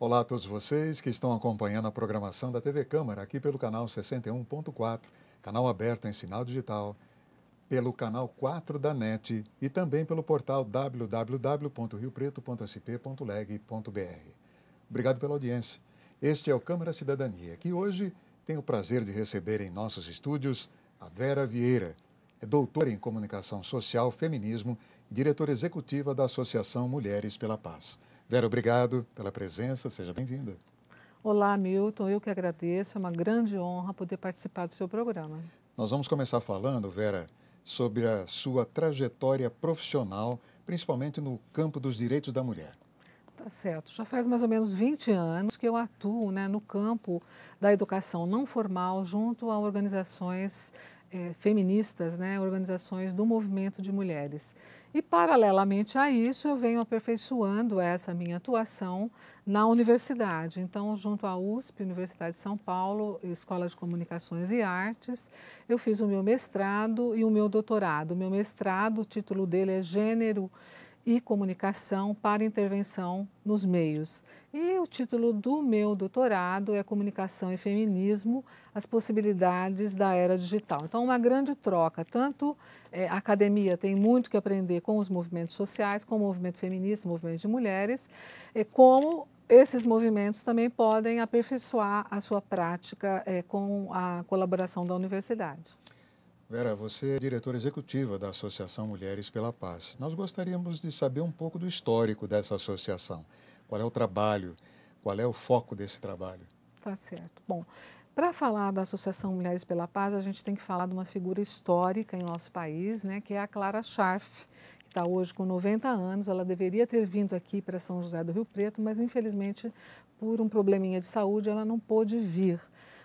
Olá a todos vocês que estão acompanhando a programação da TV Câmara aqui pelo canal 61.4, canal aberto em sinal digital, pelo canal 4 da NET e também pelo portal www.riopreto.sp.leg.br. Obrigado pela audiência. Este é o Câmara Cidadania, que hoje tem o prazer de receber em nossos estúdios a Vera Vieira. É doutora em Comunicação Social, Feminismo e diretora executiva da Associação Mulheres pela Paz. Vera, obrigado pela presença, seja bem-vinda. Olá, Milton, eu que agradeço, é uma grande honra poder participar do seu programa. Nós vamos começar falando, Vera, sobre a sua trajetória profissional, principalmente no campo dos direitos da mulher. Tá certo, já faz mais ou menos 20 anos que eu atuo, no campo da educação não formal junto a organizações feministas, organizações do movimento de mulheres. E, paralelamente a isso, eu venho aperfeiçoando essa minha atuação na universidade. Então, junto à USP, Universidade de São Paulo, Escola de Comunicações e Artes, eu fiz o meu mestrado e o meu doutorado. O meu mestrado, o título dele é Gênero e Comunicação para Intervenção nos Meios. E o título do meu doutorado é Comunicação e Feminismo, as possibilidades da era digital. Então, uma grande troca, tanto a academia tem muito que aprender com os movimentos sociais, com o movimento feminista, o movimento de mulheres, como esses movimentos também podem aperfeiçoar a sua prática com a colaboração da universidade. Vera, você é diretora executiva da Associação Mulheres pela Paz. Nós gostaríamos de saber um pouco do histórico dessa associação. Qual é o trabalho, qual é o foco desse trabalho? Tá certo. Bom, para falar da Associação Mulheres pela Paz, a gente tem que falar de uma figura histórica em nosso país, que é a Clara Scharf, que está hoje com 90 anos. Ela deveria ter vindo aqui para São José do Rio Preto, mas infelizmente, por um probleminha de saúde, ela não pôde vir.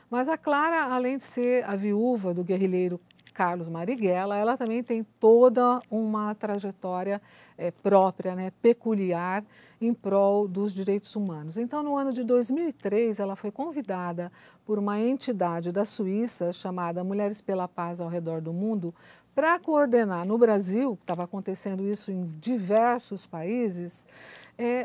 Mas a Clara, além de ser a viúva do guerrilheiro Carlos Marighella, ela também tem toda uma trajetória própria, peculiar, em prol dos direitos humanos. Então, no ano de 2003, ela foi convidada por uma entidade da Suíça chamada Mulheres pela Paz ao Redor do Mundo para coordenar no Brasil, estava acontecendo isso em diversos países,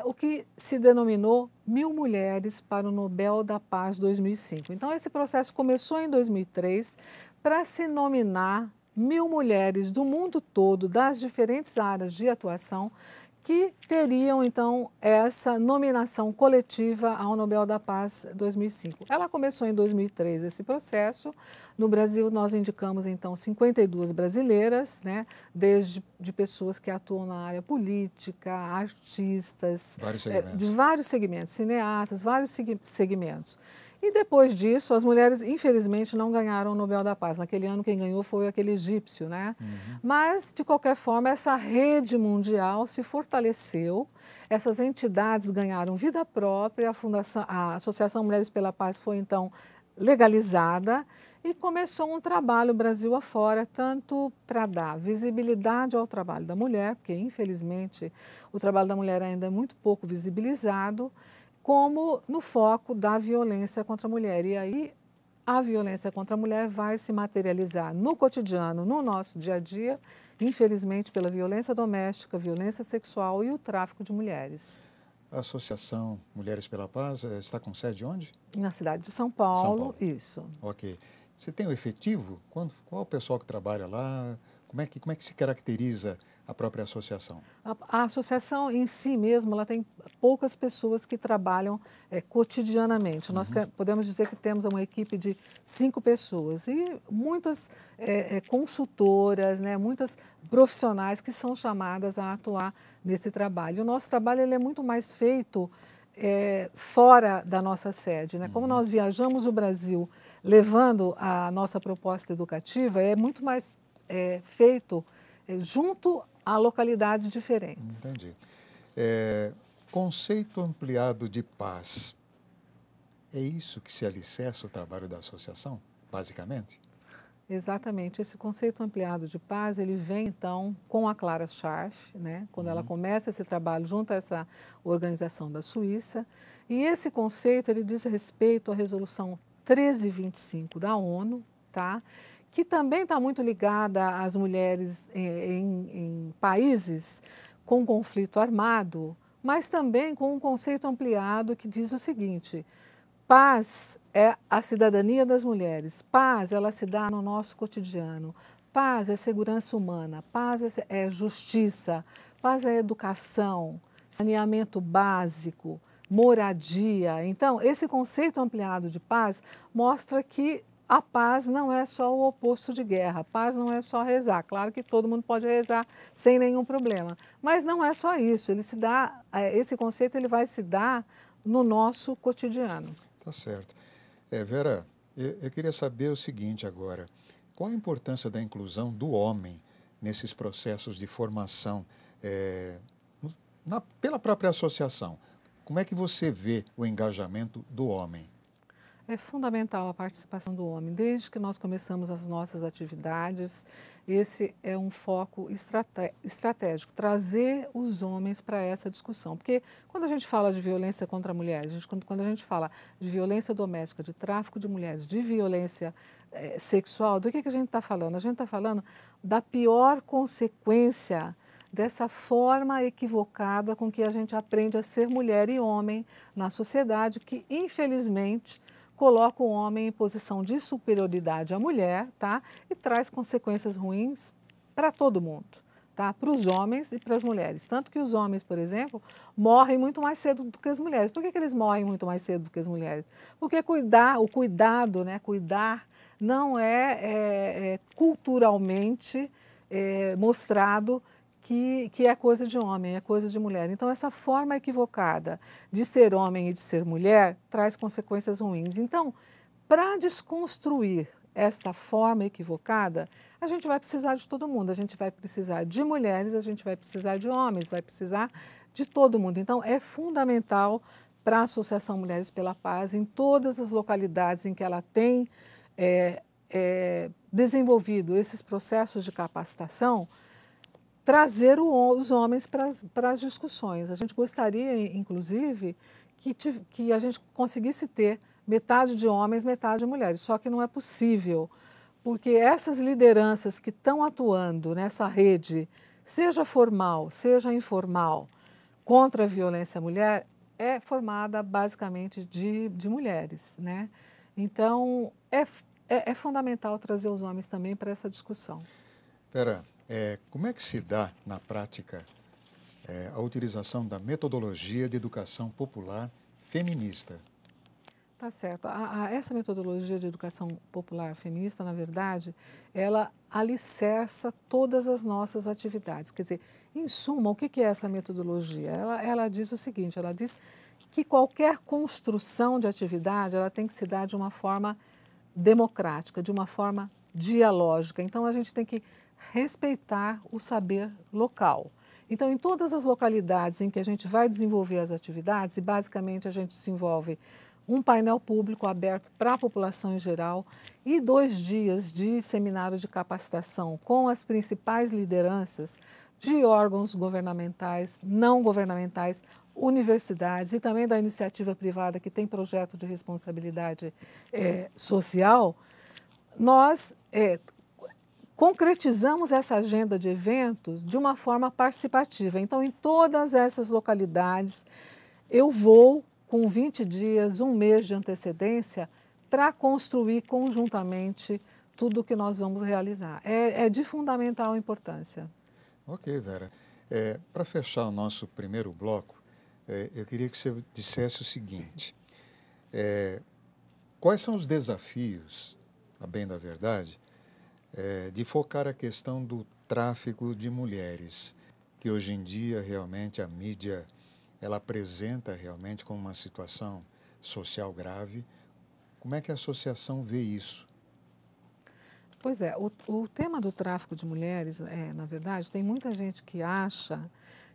o que se denominou 1000 Mulheres para o Nobel da Paz 2005. Então, esse processo começou em 2003 para se nominar 1000 mulheres do mundo todo, das diferentes áreas de atuação, que teriam, então, essa nominação coletiva ao Nobel da Paz 2005. Ela começou em 2003 esse processo. No Brasil, nós indicamos, então, 52 brasileiras, desde de pessoas que atuam na área política, artistas, de vários segmentos, cineastas, vários segmentos. E depois disso, as mulheres, infelizmente, não ganharam o Nobel da Paz. Naquele ano, quem ganhou foi aquele egípcio, Mas, de qualquer forma, essa rede mundial se fortaleceu, essas entidades ganharam vida própria, a Associação Mulheres pela Paz foi, então, legalizada e começou um trabalho Brasil afora, tanto para dar visibilidade ao trabalho da mulher, porque, infelizmente, o trabalho da mulher ainda é muito pouco visibilizado, como no foco da violência contra a mulher. E aí a violência contra a mulher vai se materializar no cotidiano, no nosso dia a dia, infelizmente pela violência doméstica, violência sexual e o tráfico de mulheres. A Associação Mulheres pela Paz está com sede onde? Na cidade de São Paulo, São Paulo. Isso. Ok. Você tem o efetivo? Qual é o pessoal que trabalha lá? Como é que se caracteriza a própria associação? A associação em si mesma, ela tem poucas pessoas que trabalham cotidianamente. Nós podemos dizer que temos uma equipe de 5 pessoas e muitas consultoras, muitas profissionais que são chamadas a atuar nesse trabalho. O nosso trabalho ele é muito mais feito fora da nossa sede. Como nós viajamos o Brasil levando a nossa proposta educativa, é muito mais feito junto a localidades diferentes. Entendi. Conceito ampliado de paz. É isso que se alicerça o trabalho da associação, basicamente? Exatamente. Esse conceito ampliado de paz, ele vem, então, com a Clara Scharf, quando ela começa esse trabalho junto a essa organização da Suíça. E esse conceito, ele diz respeito à resolução 1325 da ONU, que também está muito ligada às mulheres em países com conflito armado, mas também com um conceito ampliado que diz o seguinte: paz é a cidadania das mulheres, paz ela se dá no nosso cotidiano, paz é segurança humana, paz é justiça, paz é educação, saneamento básico, moradia. Então, esse conceito ampliado de paz mostra que a paz não é só o oposto de guerra, a paz não é só rezar. Claro que todo mundo pode rezar sem nenhum problema, mas não é só isso. Ele se dá, esse conceito ele vai se dar no nosso cotidiano. Tá certo. Vera, eu queria saber o seguinte agora. Qual a importância da inclusão do homem nesses processos de formação pela própria associação? Como é que você vê o engajamento do homem? É fundamental a participação do homem. Desde que nós começamos as nossas atividades, esse é um foco estratégico, trazer os homens para essa discussão. Porque quando a gente fala de violência contra mulheres, quando a gente fala de violência doméstica, de tráfico de mulheres, de violência sexual, do que a gente está falando? A gente está falando da pior consequência dessa forma equivocada com que a gente aprende a ser mulher e homem na sociedade, que infelizmente coloca o homem em posição de superioridade à mulher, tá? E traz consequências ruins para todo mundo, tá? Para os homens e para as mulheres. Tanto que os homens, por exemplo, morrem muito mais cedo do que as mulheres. Por que eles morrem muito mais cedo do que as mulheres? Porque o cuidado, né? Cuidar não é culturalmente mostrado que é coisa de homem, é coisa de mulher. Então, essa forma equivocada de ser homem e de ser mulher traz consequências ruins. Então, para desconstruir esta forma equivocada, a gente vai precisar de todo mundo. A gente vai precisar de mulheres, a gente vai precisar de homens, vai precisar de todo mundo. Então, é fundamental para a Associação Mulheres pela Paz, em todas as localidades em que ela tem desenvolvido esses processos de capacitação, trazer os homens para as discussões. A gente gostaria, inclusive, que a gente conseguisse ter metade de homens, metade de mulheres, só que não é possível, porque essas lideranças que estão atuando nessa rede, seja formal, seja informal, contra a violência à mulher, é formada basicamente de mulheres, né? Então, é fundamental trazer os homens também para essa discussão. Vera, como é que se dá, na prática, a utilização da metodologia de educação popular feminista? Tá certo. Essa metodologia de educação popular feminista, na verdade, ela alicerça todas as nossas atividades. Quer dizer, em suma, o que é essa metodologia? Ela diz o seguinte, ela diz que qualquer construção de atividade, ela tem que se dar de uma forma democrática, de uma forma dialógica. Então, a gente tem que respeitar o saber local. Então, em todas as localidades em que a gente vai desenvolver as atividades, e basicamente a gente desenvolve um painel público aberto para a população em geral e 2 dias de seminário de capacitação com as principais lideranças de órgãos governamentais, não governamentais, universidades e também da iniciativa privada que tem projeto de responsabilidade social, nós concretizamos essa agenda de eventos de uma forma participativa. Então, em todas essas localidades, eu vou com 20 dias, 1 mês de antecedência, para construir conjuntamente tudo o que nós vamos realizar. É de fundamental importância. Ok, Vera. Para fechar o nosso primeiro bloco, eu queria que você dissesse o seguinte. Quais são os desafios, a bem da verdade, de focar a questão do tráfico de mulheres, que hoje em dia realmente a mídia ela apresenta realmente como uma situação social grave? Como é que a associação vê isso? Pois é, o tema do tráfico de mulheres, na verdade, tem muita gente que acha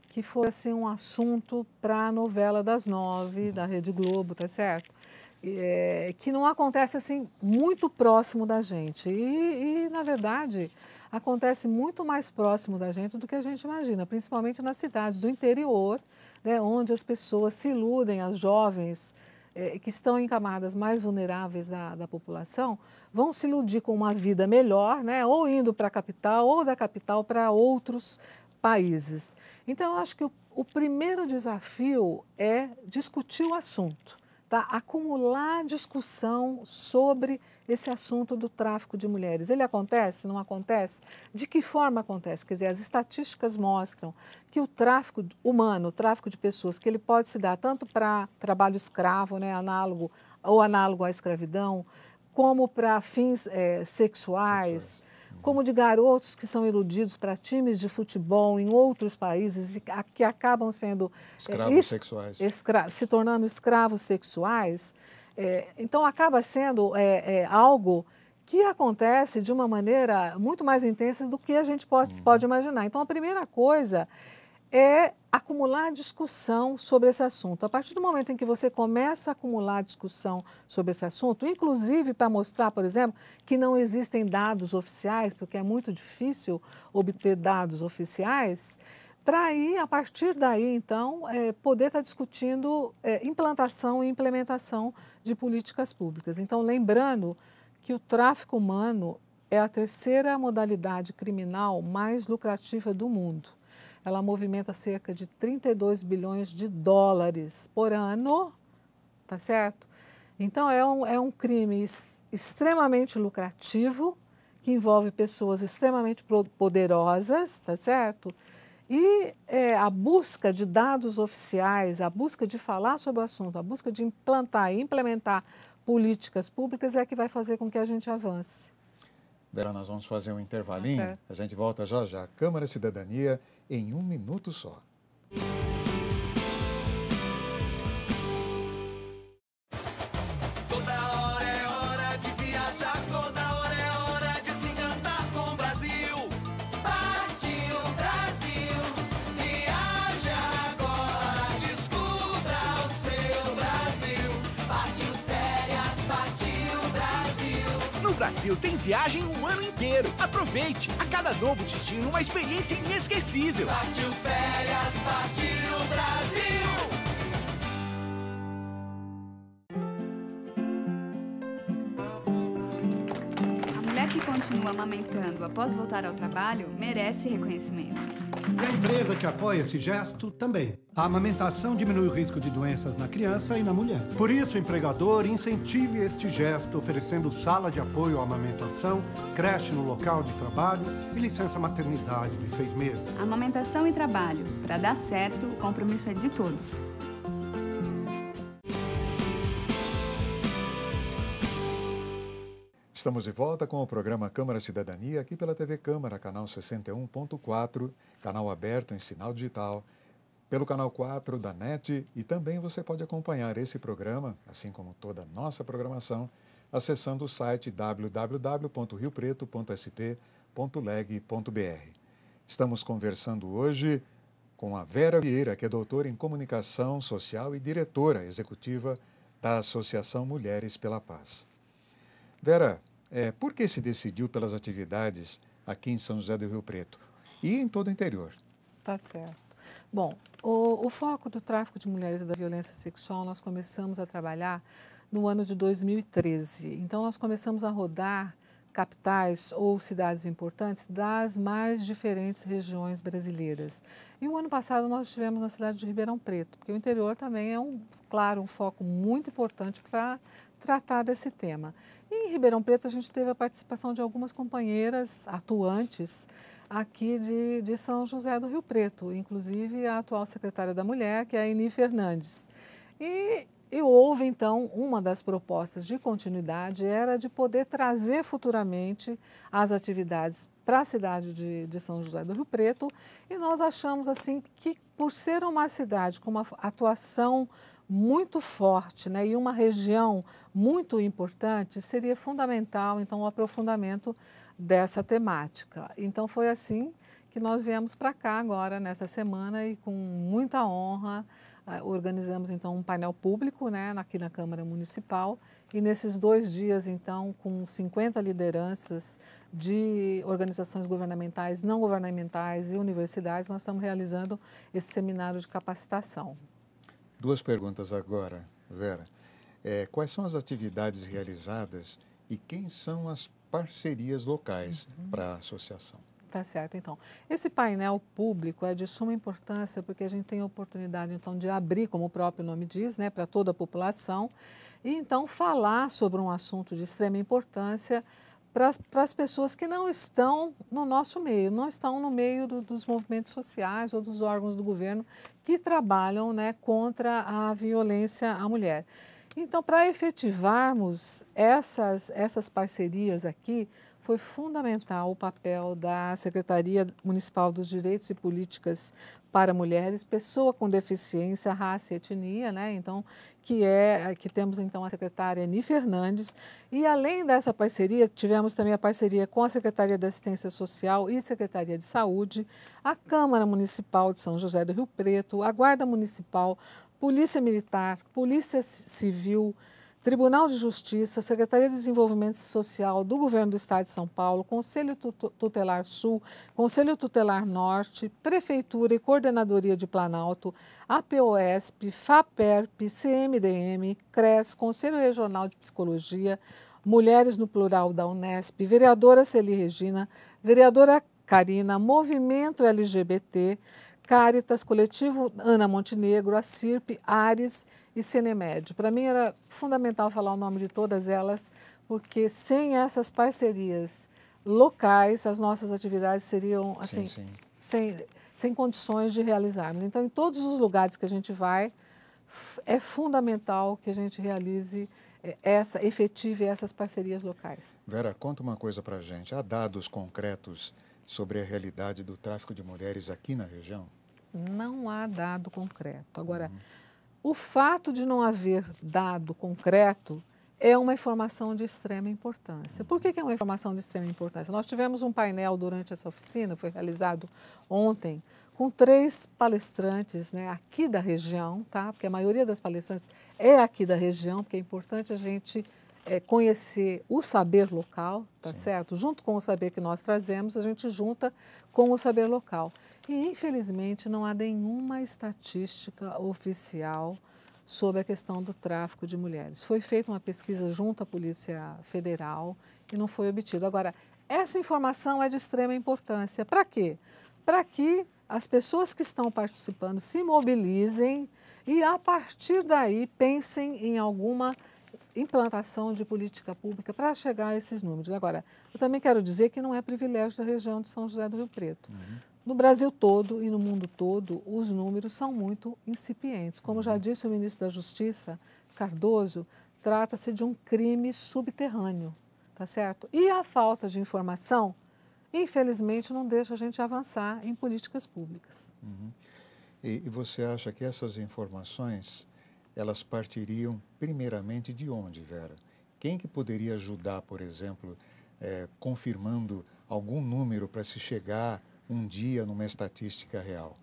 que foi assim, um assunto para a novela das 9, da Rede Globo, tá certo? Que não acontece assim muito próximo da gente. Na verdade, acontece muito mais próximo da gente do que a gente imagina, principalmente nas cidades do interior, né, onde as pessoas se iludem, as jovens que estão em camadas mais vulneráveis da população, vão se iludir com uma vida melhor, né, ou indo para a capital, ou da capital para outros países. Então, eu acho que o primeiro desafio é discutir o assunto, tá? Acumular discussão sobre esse assunto do tráfico de mulheres. Ele acontece? Não acontece? De que forma acontece? Quer dizer, as estatísticas mostram que o tráfico humano, o tráfico de pessoas, que ele pode se dar tanto para trabalho escravo, né, análogo à escravidão, como para fins sexuais, como de garotos que são iludidos para times de futebol em outros países e que acabam sendo escravos sexuais, se tornando escravos sexuais. Então, acaba sendo algo que acontece de uma maneira muito mais intensa do que a gente pode imaginar. Então, a primeira coisa é acumular discussão sobre esse assunto. A partir do momento em que você começa a acumular discussão sobre esse assunto, inclusive para mostrar, por exemplo, que não existem dados oficiais, porque é muito difícil obter dados oficiais, para aí, a partir daí, então, poder estar discutindo implantação e implementação de políticas públicas. Então, lembrando que o tráfico humano é a terceira modalidade criminal mais lucrativa do mundo. Ela movimenta cerca de 32 bilhões de dólares por ano, tá certo? Então, é um crime extremamente lucrativo, que envolve pessoas extremamente poderosas, tá certo? E a busca de dados oficiais, a busca de falar sobre o assunto, a busca de implantar e implementar políticas públicas é que vai fazer com que a gente avance. Vera, nós vamos fazer um intervalinho, a gente volta já já. Câmara Cidadania, em 1 minuto só. Toda hora é hora de viajar, toda hora é hora de se encantar com o Brasil. Partiu Brasil, viaja agora, descubra o seu Brasil. Partiu férias, partiu Brasil. No Brasil tem viagem o ano inteiro. Aproveite! A cada novo destino, uma experiência inesquecível. Partiu férias, partiu Brasil. A mulher que continua amamentando após voltar ao trabalho merece reconhecimento. E a empresa que apoia esse gesto também. A amamentação diminui o risco de doenças na criança e na mulher. Por isso, o empregador incentive este gesto, oferecendo sala de apoio à amamentação, creche no local de trabalho e licença maternidade de 6 meses. Amamentação e trabalho. Para dar certo, o compromisso é de todos. Estamos de volta com o programa Câmara Cidadania, aqui pela TV Câmara, canal 61.4, canal aberto em sinal digital, pelo canal 4 da NET, e também você pode acompanhar esse programa, assim como toda a nossa programação, acessando o site www.riopreto.sp.leg.br. Estamos conversando hoje com a Vera Vieira, que é doutora em Comunicação Social e diretora executiva da Associação Mulheres pela Paz. Vera, por que se decidiu pelas atividades aqui em São José do Rio Preto e em todo o interior? Tá certo. Bom, o foco do tráfico de mulheres e da violência sexual nós começamos a trabalhar no ano de 2013. Então, nós começamos a rodar capitais ou cidades importantes das mais diferentes regiões brasileiras. E o ano passado nós estivemos na cidade de Ribeirão Preto, porque o interior também é, claro, um foco muito importante para tratar desse tema. E em Ribeirão Preto a gente teve a participação de algumas companheiras atuantes aqui de São José do Rio Preto, inclusive a atual secretária da Mulher, que é a Eni Fernandes. E houve, então, uma das propostas de continuidade era de poder trazer futuramente as atividades para a cidade de São José do Rio Preto, e nós achamos assim que, por ser uma cidade com uma atuação muito forte, né, e uma região muito importante, seria fundamental, então, o aprofundamento dessa temática. Então, foi assim que nós viemos para cá agora, nessa semana, e com muita honra, organizamos, então, um painel público, né, aqui na Câmara Municipal, e nesses 2 dias, então, com 50 lideranças de organizações governamentais, não governamentais e universidades, nós estamos realizando esse seminário de capacitação. 2 perguntas agora, Vera. Quais são as atividades realizadas e quem são as parcerias locais para a associação? Tá certo, então. Esse painel público é de suma importância porque a gente tem a oportunidade, então, de abrir, como o próprio nome diz, né, para toda a população, e, então, falar sobre um assunto de extrema importância para as pessoas que não estão no nosso meio, não estão no meio dos movimentos sociais ou dos órgãos do governo que trabalham, né, contra a violência à mulher. Então, para efetivarmos essas parcerias aqui, foi fundamental o papel da Secretaria Municipal dos Direitos e Políticas para Mulheres, pessoa com deficiência, raça e etnia, né? Então, que temos então a secretária Eni Fernandes. E além dessa parceria, tivemos também a parceria com a Secretaria de Assistência Social e Secretaria de Saúde, a Câmara Municipal de São José do Rio Preto, a Guarda Municipal, Polícia Militar, Polícia Civil, Tribunal de Justiça, Secretaria de Desenvolvimento Social do Governo do Estado de São Paulo, Conselho Tutelar Sul, Conselho Tutelar Norte, Prefeitura e Coordenadoria de Planalto, APOESP, FAPERP, CMDM, CRES, Conselho Regional de Psicologia, Mulheres no Plural da Unesp, vereadora Celi Regina, vereadora Karina, Movimento LGBT, Caritas, Coletivo Ana Montenegro, a CIRP, Ares e Cenemed. Para mim era fundamental falar o nome de todas elas, porque sem essas parcerias locais, as nossas atividades seriam assim, sem condições de realizarmos. Então, em todos os lugares que a gente vai, é fundamental que a gente realize efetive essas parcerias locais. Vera, conta uma coisa para a gente. Há dados concretos sobre a realidade do tráfico de mulheres aqui na região? Não há dado concreto. Agora, o fato de não haver dado concreto é uma informação de extrema importância. Por que é uma informação de extrema importância? Nós tivemos um painel durante essa oficina, foi realizado ontem, com 3 palestrantes, né, aqui da região, tá? Porque a maioria das palestrantes é aqui da região, porque é importante a gente conhecer o saber local, tá certo? Junto com o saber que nós trazemos, a gente junta com o saber local. E, infelizmente, não há nenhuma estatística oficial sobre a questão do tráfico de mulheres. Foi feita uma pesquisa junto à Polícia Federal e não foi obtido. Agora, essa informação é de extrema importância. Para quê? Para que as pessoas que estão participando se mobilizem e, a partir daí, pensem em alguma implantação de política pública para chegar a esses números. Agora, eu também quero dizer que não é privilégio da região de São José do Rio Preto. No Brasil todo e no mundo todo, os números são muito incipientes. Como já disse o ministro da Justiça, Cardoso, trata-se de um crime subterrâneo, tá certo? E a falta de informação, infelizmente, não deixa a gente avançar em políticas públicas. E você acha que essas informações, elas partiriam primeiramente de onde, Vera? Quem que poderia ajudar, por exemplo, confirmando algum número para se chegar um dia numa estatística real?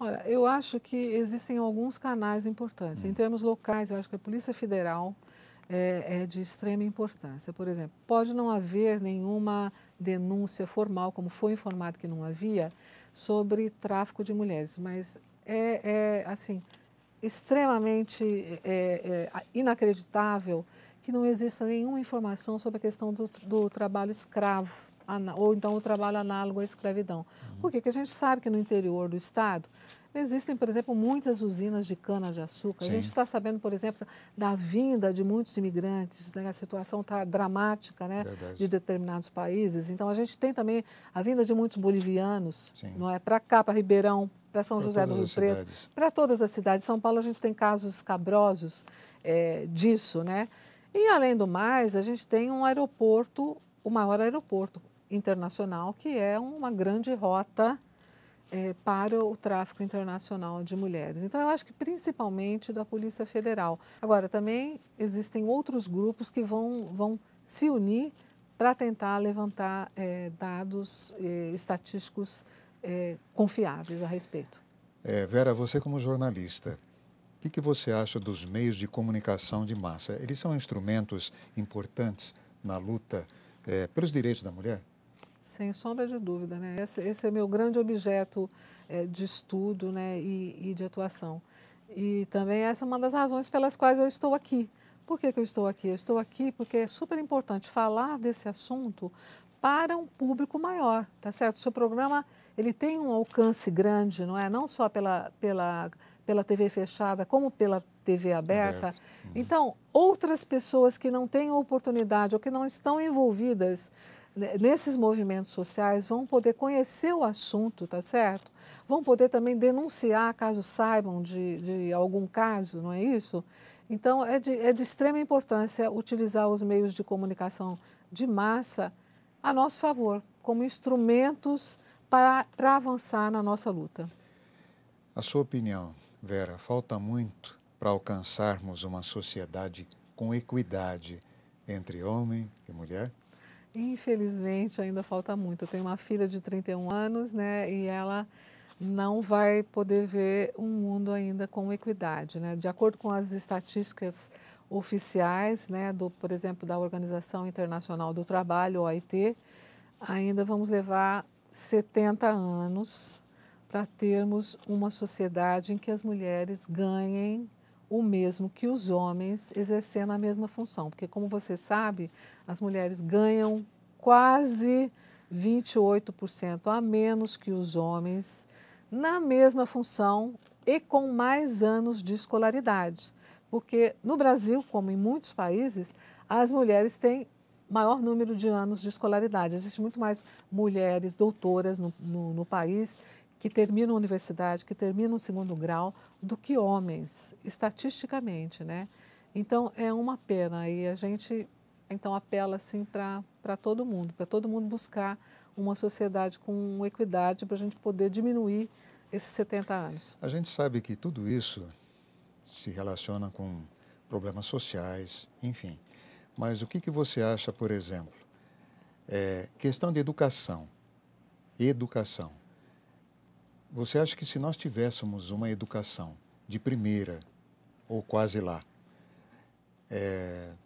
Olha, eu acho que existem alguns canais importantes. Em termos locais, eu acho que a Polícia Federal é de extrema importância. Por exemplo, pode não haver nenhuma denúncia formal, como foi informado que não havia, sobre tráfico de mulheres, mas assim, extremamente inacreditável que não exista nenhuma informação sobre a questão do trabalho escravo, ou então o trabalho análogo à escravidão. Por quê? Porque a gente sabe que no interior do estado existem, por exemplo, muitas usinas de cana-de-açúcar. A gente está sabendo, por exemplo, da vinda de muitos imigrantes, né? A situação está dramática, né? De determinados países. Então, a gente tem também a vinda de muitos bolivianos, não é? Para cá, para Ribeirão, para São José do Rio Preto, para todas as cidades. São Paulo, a gente tem casos escabrosos disso, né? E, além do mais, a gente tem um aeroporto, o maior aeroporto internacional, que é uma grande rota para o tráfico internacional de mulheres. Então, eu acho que principalmente da Polícia Federal. Agora, também existem outros grupos que vão se unir para tentar levantar dados estatísticos confiáveis a respeito. Vera, você como jornalista, o que você acha dos meios de comunicação de massa? Eles são instrumentos importantes na luta pelos direitos da mulher? Sem sombra de dúvida, né? Esse é meu grande objeto de estudo, né, e de atuação. E também essa é uma das razões pelas quais eu estou aqui. Por que eu estou aqui? Eu estou aqui porque é super importante falar desse assunto para um público maior, tá certo? O seu programa, ele tem um alcance grande, não é? Não só pela TV fechada, como pela TV aberta. Então, outras pessoas que não têm oportunidade ou que não estão envolvidas nesses movimentos sociais vão poder conhecer o assunto, tá certo? Vão poder também denunciar caso saibam de algum caso, não é isso? Então, é de extrema importância utilizar os meios de comunicação de massa a nosso favor, como instrumentos para avançar na nossa luta. A sua opinião, Vera, falta muito para alcançarmos uma sociedade com equidade entre homem e mulher? Infelizmente, ainda falta muito. Eu tenho uma filha de 31 anos, né, e ela não vai poder ver um mundo ainda com equidade, né? De acordo com as estatísticas oficiais, né, por exemplo, da Organização Internacional do Trabalho, OIT, ainda vamos levar 70 anos para termos uma sociedade em que as mulheres ganhem o mesmo que os homens exercendo a mesma função. Porque, como você sabe, as mulheres ganham quase 28% a menos que os homens na mesma função e com mais anos de escolaridade. Porque no Brasil, como em muitos países, as mulheres têm maior número de anos de escolaridade. Existem muito mais mulheres doutoras no país que terminam a universidade, que terminam o segundo grau, do que homens, estatisticamente, né? Então, é uma pena e a gente então apela assim para todo mundo buscar uma sociedade com equidade para a gente poder diminuir esses 70 anos. A gente sabe que tudo isso se relaciona com problemas sociais, enfim. Mas o que você acha, por exemplo, questão de educação, você acha que se nós tivéssemos uma educação de primeira, ou quase lá,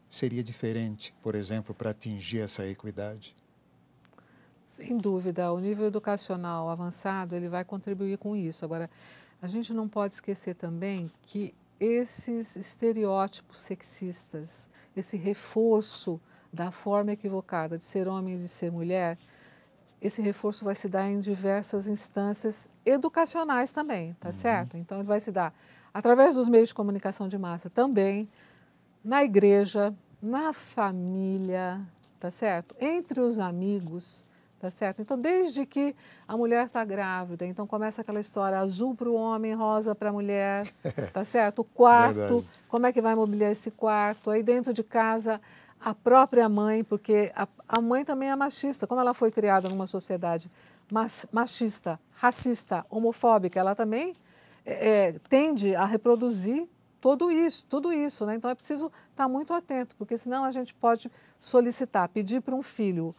seria diferente, por exemplo, para atingir essa equidade? Sem dúvida, o nível educacional avançado ele vai contribuir com isso. Agora, a gente não pode esquecer também que esses estereótipos sexistas, esse reforço da forma equivocada de ser homem e de ser mulher, esse reforço vai se dar em diversas instâncias educacionais também, tá certo? Então, ele vai se dar através dos meios de comunicação de massa também, na igreja, na família, tá certo? Entre os amigos, tá certo? Então, desde que a mulher está grávida, então começa aquela história azul para o homem, rosa para a mulher, tá certo? O quarto, Verdade. como é que vai mobiliar esse quarto? Aí dentro de casa, a própria mãe, porque a mãe também é machista, como ela foi criada numa sociedade machista, racista, homofóbica, ela também tende a reproduzir tudo isso, né? Então é preciso estar muito atento, porque senão a gente pode solicitar, pedir para um filho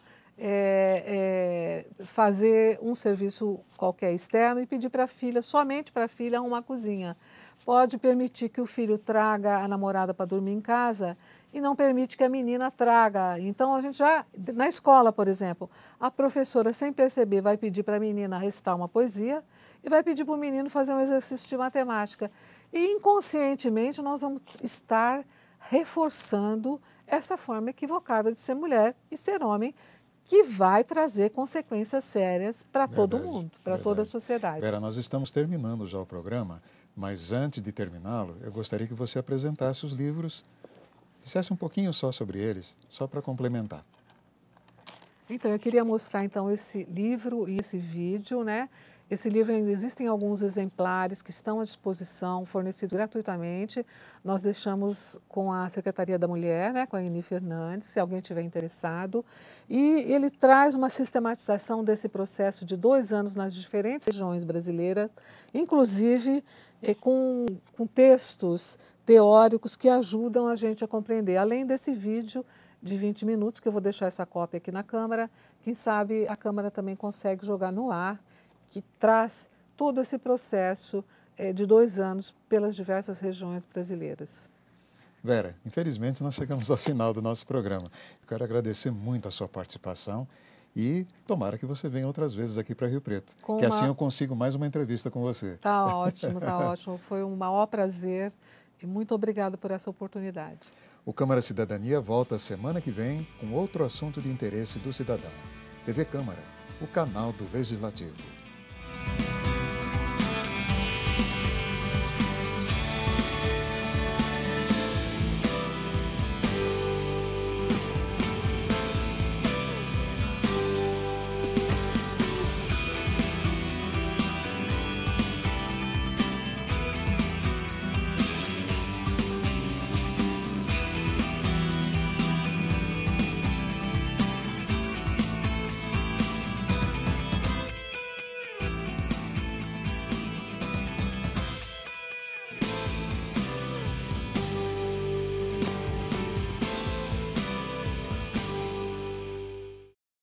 fazer um serviço qualquer externo e pedir para a filha, somente para a filha, uma cozinha. Pode permitir que o filho traga a namorada para dormir em casa e não permite que a menina traga. Então, a gente já, na escola, por exemplo, a professora, sem perceber, vai pedir para a menina recitar uma poesia e vai pedir para o menino fazer um exercício de matemática. E, inconscientemente, nós vamos estar reforçando essa forma equivocada de ser mulher e ser homem, que vai trazer consequências sérias para todo mundo, para toda a sociedade. Vera, nós estamos terminando já o programa, mas antes de terminá-lo, eu gostaria que você apresentasse os livros, dissesse um pouquinho só sobre eles, só para complementar. Então, eu queria mostrar então esse livro e esse vídeo, né? Esse livro ainda existem alguns exemplares que estão à disposição, fornecidos gratuitamente. Nós deixamos com a Secretaria da Mulher, né, com a Eni Fernandes, se alguém tiver interessado. E ele traz uma sistematização desse processo de 2 anos nas diferentes regiões brasileiras, inclusive com textos teóricos que ajudam a gente a compreender. Além desse vídeo de 20 minutos, que eu vou deixar essa cópia aqui na Câmara, quem sabe a Câmara também consegue jogar no ar, que traz todo esse processo de 2 anos pelas diversas regiões brasileiras. Vera, infelizmente nós chegamos ao final do nosso programa. Eu quero agradecer muito a sua participação e tomara que você venha outras vezes aqui para Rio Preto, assim eu consigo mais uma entrevista com você. Tá ótimo, tá ótimo. Foi um maior prazer e muito obrigada por essa oportunidade. O Câmara Cidadania volta semana que vem com outro assunto de interesse do cidadão. TV Câmara, o canal do Legislativo.